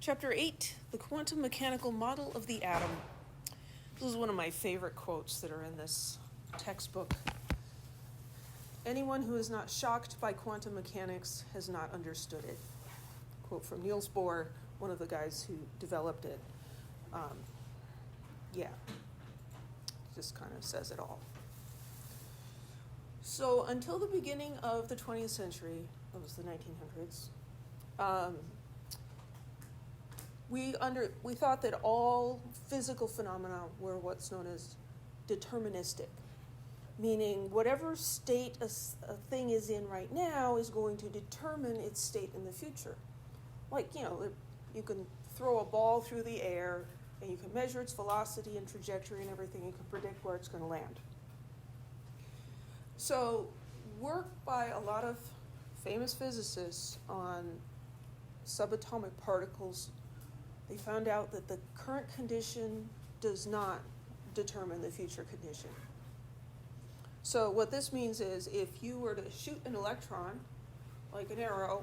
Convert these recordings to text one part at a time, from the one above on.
Chapter 8, the quantum mechanical model of the atom. This is one of my favorite quotes that are in this textbook. Anyone who is not shocked by quantum mechanics has not understood it. Quote from Niels Bohr, one of the guys who developed it. Just kind of says it all. So until the beginning of the 20th century, it was the 1900s, we thought that all physical phenomena were what's known as deterministic, meaning whatever state a thing is in right now is going to determine its state in the future. Like, you can throw a ball through the air and you can measure its velocity and trajectory and everything. You can predict where it's going to land. So work by a lot of famous physicists on subatomic particles, they found out that the current condition does not determine the future condition. So what this means is if you were to shoot an electron, like an arrow,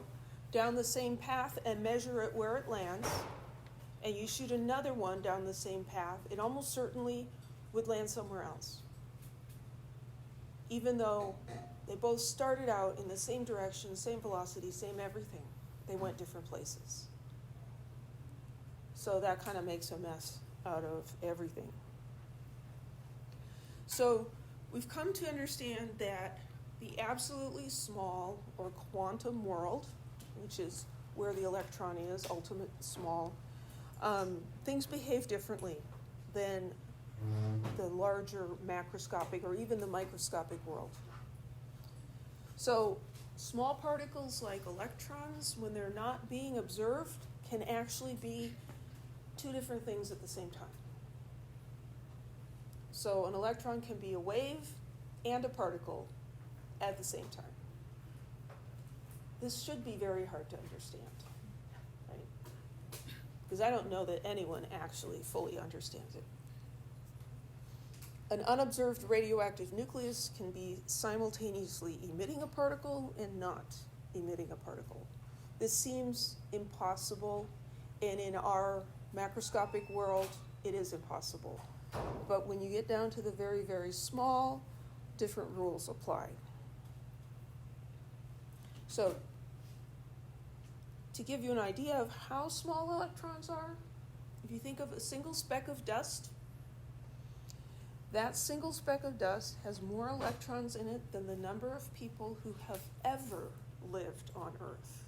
down the same path and measure it where it lands, and you shoot another one down the same path, it almost certainly would land somewhere else. Even though they both started out in the same direction, same velocity, same everything, they went different places. So that kind of makes a mess out of everything. So we've come to understand that the absolutely small or quantum world, which is where the electron is, ultimate small, things behave differently than the larger macroscopic or even the microscopic world. So small particles like electrons, when they're not being observed, can actually be two different things at the same time. So an electron can be a wave and a particle at the same time. This should be very hard to understand, right? Because I don't know that anyone actually fully understands it. An unobserved radioactive nucleus can be simultaneously emitting a particle and not emitting a particle. This seems impossible, and in our macroscopic world, it is impossible. But when you get down to the very, very small, different rules apply. So, to give you an idea of how small electrons are, if you think of a single speck of dust, that single speck of dust has more electrons in it than the number of people who have ever lived on Earth.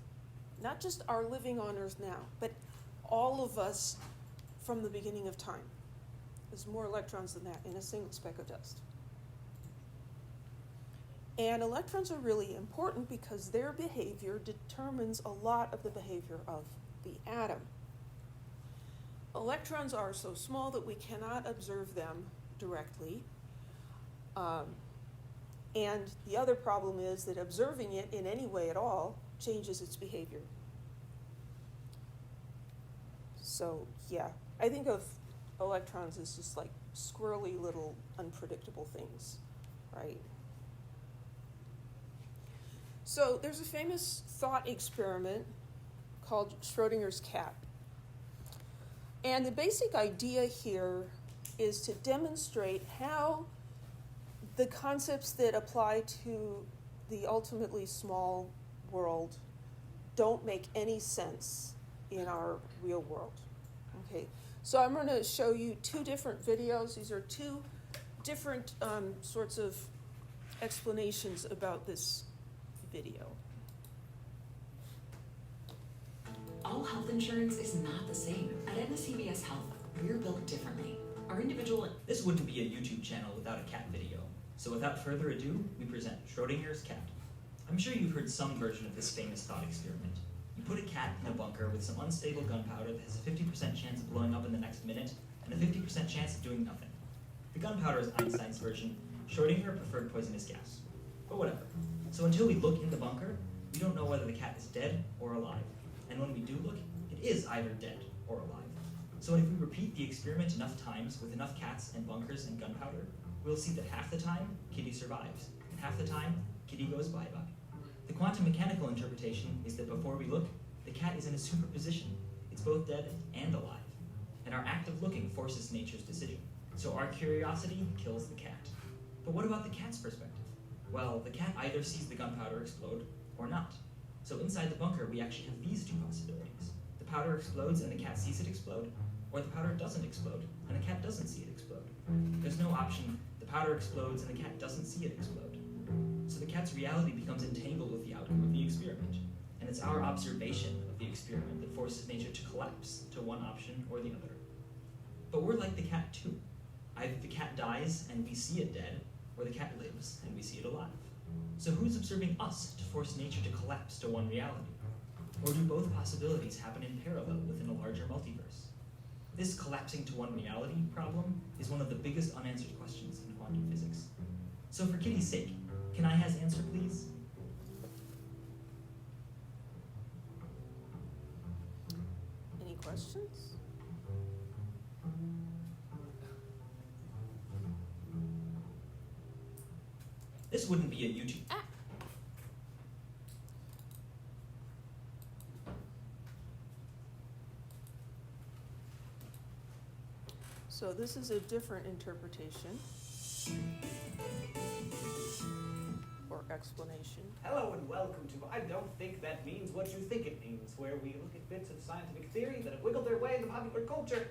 Not just are living on Earth now, but all of us from the beginning of time. There's more electrons than that in a single speck of dust. And electrons are really important because their behavior determines a lot of the behavior of the atom. Electrons are so small that we cannot observe them directly. And the other problem is that observing it in any way at all changes its behavior. So, I think of electrons as just like squirrely little unpredictable things, right? So there's a famous thought experiment called Schrödinger's cat. And the basic idea here is to demonstrate how the concepts that apply to the ultimately small world don't make any sense in our real world. Okay, so I'm going to show you two different videos. These are two different sorts of explanations about this video. All health insurance is not the same. At NSCBS Health, we're built differently. Our individual... This wouldn't be a YouTube channel without a cat video. So without further ado, we present Schrödinger's cat. I'm sure you've heard some version of this famous thought experiment. You put a cat in a bunker with some unstable gunpowder that has a 50% chance of blowing up in the next minute and a 50% chance of doing nothing. The gunpowder is Einstein's version. Schrödinger preferred poisonous gas. But whatever. So until we look in the bunker, we don't know whether the cat is dead or alive. And when we do look, it is either dead or alive. So if we repeat the experiment enough times with enough cats and bunkers and gunpowder, we'll see that half the time, Kitty survives, and half the time, Kitty goes bye-bye. The quantum mechanical interpretation is that before we look, the cat is in a superposition. It's both dead and alive. And our act of looking forces nature's decision. So our curiosity kills the cat. But what about the cat's perspective? Well, the cat either sees the gunpowder explode or not. So inside the bunker, we actually have these two possibilities. The powder explodes and the cat sees it explode, or the powder doesn't explode and the cat doesn't see it explode. There's no option, the powder explodes and the cat doesn't see it explode. So the cat's reality becomes entangled with the outcome of the experiment. And it's our observation of the experiment that forces nature to collapse to one option or the other. But we're like the cat too. Either the cat dies and we see it dead, or the cat lives and we see it alive. So who's observing us to force nature to collapse to one reality? Or do both possibilities happen in parallel within a larger multiverse? This collapsing to one reality problem is one of the biggest unanswered questions in quantum physics. So for Kitty's sake, can I has answer, please? Any questions? This wouldn't be a YouTube. So this is a different interpretation or explanation. Hello and welcome to I Don't Think That Means What You Think It Means, where we look at bits of scientific theory that have wiggled their way into popular culture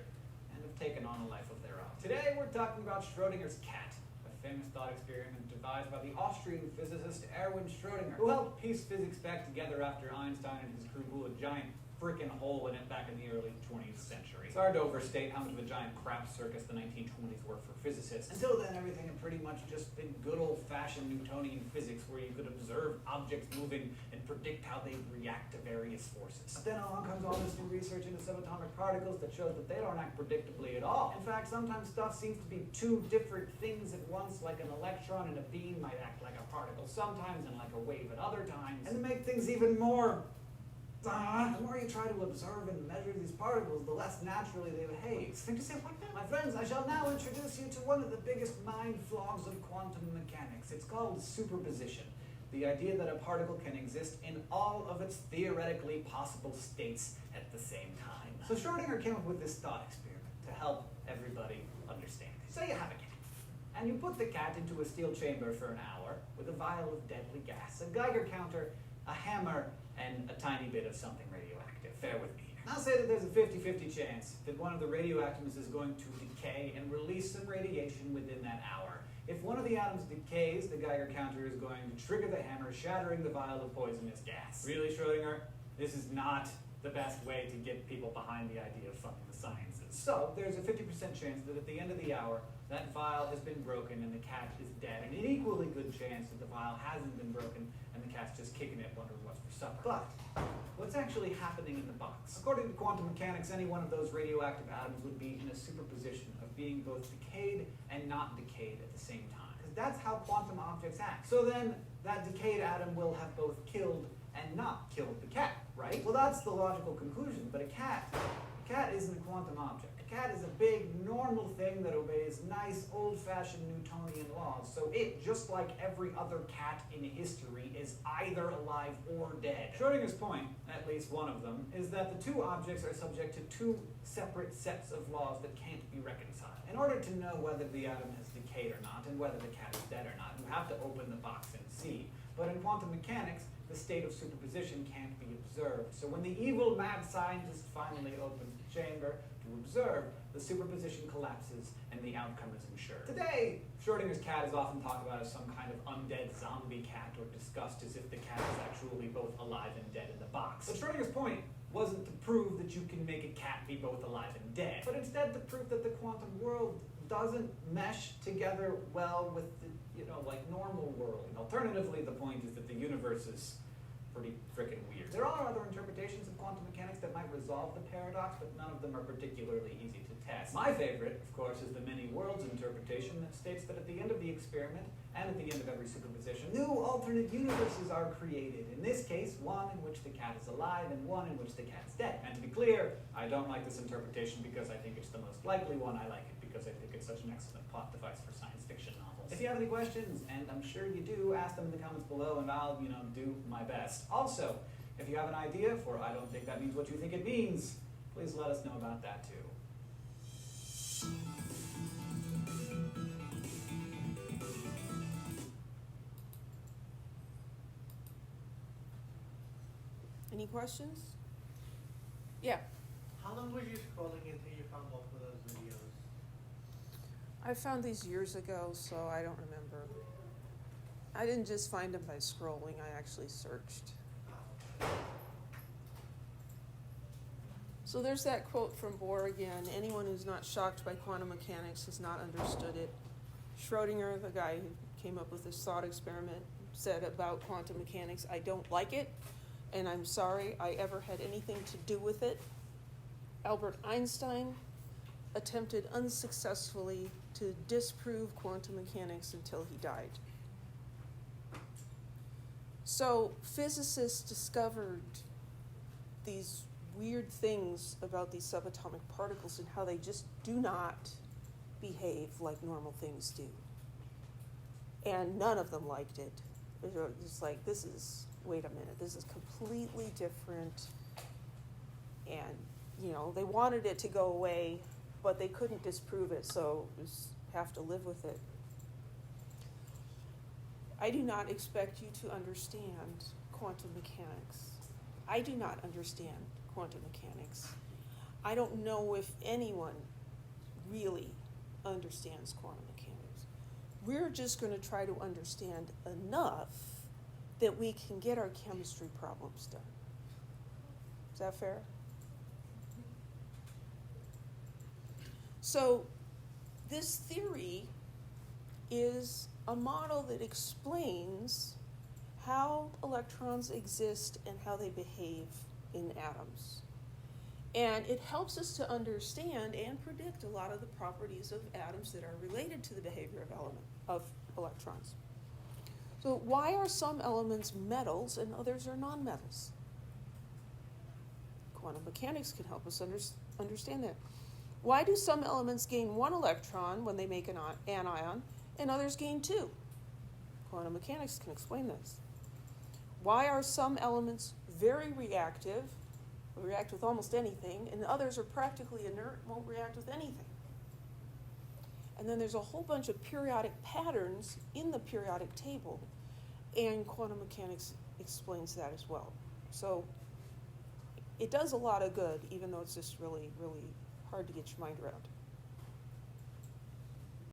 and have taken on a life of their own. Today we're talking about Schrödinger's cat, a famous thought experiment devised by the Austrian physicist Erwin Schrödinger, who helped piece physics back together after Einstein and his crew blew a giant frickin' hole in it back in the early 20th century. It's hard to overstate how much of a giant crap circus the 1920s were for physicists. Until then, everything had pretty much just been good old-fashioned Newtonian physics, where you could observe objects moving and predict how they react to various forces. But then along comes all this new research into subatomic particles that shows that they don't act predictably at all. In fact, sometimes stuff seems to be two different things at once, like an electron and a beam might act like a particle sometimes and like a wave at other times. And to make things even more the more you try to observe and measure these particles, the less naturally they behave. Think to say, what now? My friends, I shall now introduce you to one of the biggest mind flogs of quantum mechanics. It's called superposition. The idea that a particle can exist in all of its theoretically possible states at the same time. So Schrödinger came up with this thought experiment to help everybody understand it. Say you have a cat, and you put the cat into a steel chamber for an hour with a vial of deadly gas, a Geiger counter, a hammer, and a tiny bit of something radioactive. Bear with me here. I'll say that there's a 50-50 chance that one of the radioatoms is going to decay and release some radiation within that hour. If one of the atoms decays, the Geiger counter is going to trigger the hammer, shattering the vial of poisonous gas. Really, Schrödinger? This is not the best way to get people behind the idea of funding the sciences. So, there's a 50% chance that at the end of the hour, that vial has been broken and the cat is dead. And an equally good chance that the vial hasn't been broken and the cat's just kicking it, wondering what's for supper. But what's actually happening in the box? According to quantum mechanics, any one of those radioactive atoms would be in a superposition of being both decayed and not decayed at the same time. Because that's how quantum objects act. So then, that decayed atom will have both killed and not killed the cat, right? Well, that's the logical conclusion, but a cat isn't a quantum object. A cat is a big, normal thing that obeys nice, old-fashioned Newtonian laws. So it, just like every other cat in history, is either alive or dead. Schrödinger's point, at least one of them, is that the two objects are subject to two separate sets of laws that can't be reconciled. In order to know whether the atom has decayed or not, and whether the cat is dead or not, you have to open the box and see. But in quantum mechanics, the state of superposition can't be observed. So when the evil mad scientist finally opens the chamber to observe, the superposition collapses and the outcome is ensured. Today, Schrödinger's cat is often talked about as some kind of undead zombie cat, or discussed as if the cat is actually both alive and dead in the box. But Schrödinger's point wasn't to prove that you can make a cat be both alive and dead, but instead to prove that the quantum world doesn't mesh together well with the, like normal world. And alternatively, the point is that the universe is pretty frickin' weird. There are other interpretations of quantum mechanics that might resolve the paradox, but none of them are particularly easy to test. My favorite, of course, is the many worlds interpretation that states that at the end of the experiment, and at the end of every superposition, new alternate universes are created. In this case, one in which the cat is alive, and one in which the cat's dead. And to be clear, I don't like this interpretation because I think it's the most likely one. I like it because I think it's such an excellent plot device for science fiction novels. If you have any questions, and I'm sure you do, ask them in the comments below, and I'll, do my best. Also, if you have an idea for I Don't Think That Means What You Think It Means, please let us know about that too. Any questions? Yeah. How long were you scrolling until you found both of those videos? I found these years ago, so I don't remember. I didn't just find them by scrolling, I actually searched. So there's that quote from Bohr again: anyone who's not shocked by quantum mechanics has not understood it. Schrödinger, the guy who came up with this thought experiment, said about quantum mechanics, I don't like it, and I'm sorry I ever had anything to do with it. Albert Einstein attempted unsuccessfully to disprove quantum mechanics until he died. So physicists discovered these weird things about these subatomic particles and how they just do not behave like normal things do. And none of them liked it. They were just like, wait a minute, this is completely different. And, they wanted it to go away, but they couldn't disprove it, so just have to live with it. I do not expect you to understand quantum mechanics. I do not understand quantum mechanics. I don't know if anyone really understands quantum mechanics. We're just going to try to understand enough that we can get our chemistry problems done. Is that fair? So this theory is a model that explains how electrons exist and how they behave in atoms. And it helps us to understand and predict a lot of the properties of atoms that are related to the behavior of electrons. So why are some elements metals and others are nonmetals? Quantum mechanics can help us understand that. Why do some elements gain one electron when they make an anion and others gain two? Quantum mechanics can explain this. Why are some elements very reactive, react with almost anything, and others are practically inert, won't react with anything? And then there's a whole bunch of periodic patterns in the periodic table, and quantum mechanics explains that as well. So it does a lot of good, even though it's just really, really hard to get your mind around.